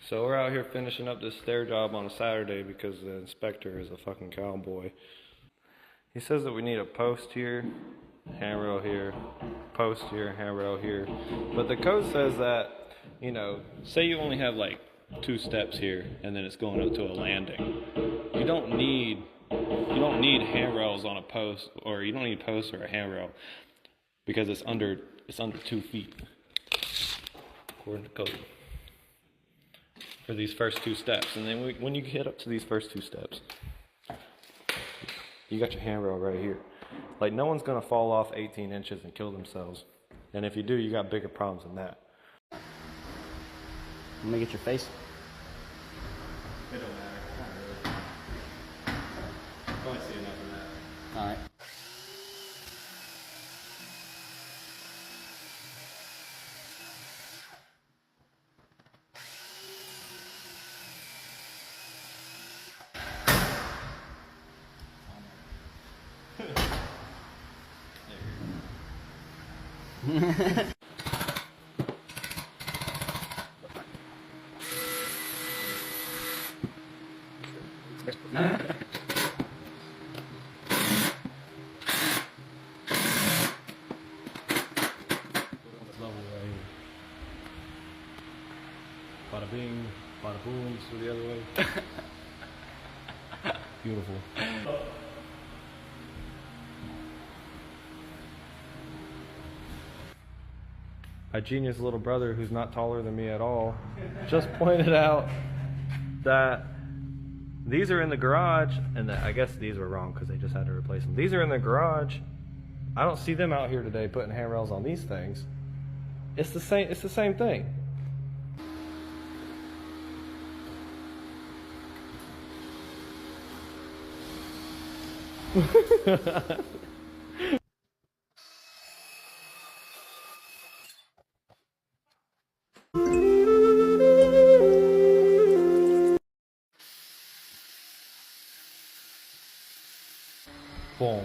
So we're out here finishing up this stair job on a Saturday because the inspector is a fucking cowboy. He says that we need a post here, handrail here, post here, handrail here. But the code says that, you know, say you only have like 2 steps here and then it's going up to a landing. You don't need handrails on a post, or you don't need posts or a handrail because it's under 2 feet according to code for these first 2 steps. And then when you get up to these first 2 steps, you got your handrail right here. Like, no one's gonna fall off 18 inches and kill themselves, and if you do, you got bigger problems than that. Let me get your face. It don't matter. Not really. I've only seen enough of that. All right. Bada bing, bada boom, so the other way. Beautiful. My genius little brother, who's not taller than me at all, just pointed out that these are in the garage, and that I guess these were wrong because they just had to replace them. These are in the garage. I don't see them out here today putting handrails on these things. It's the same. It's the same thing. Boom.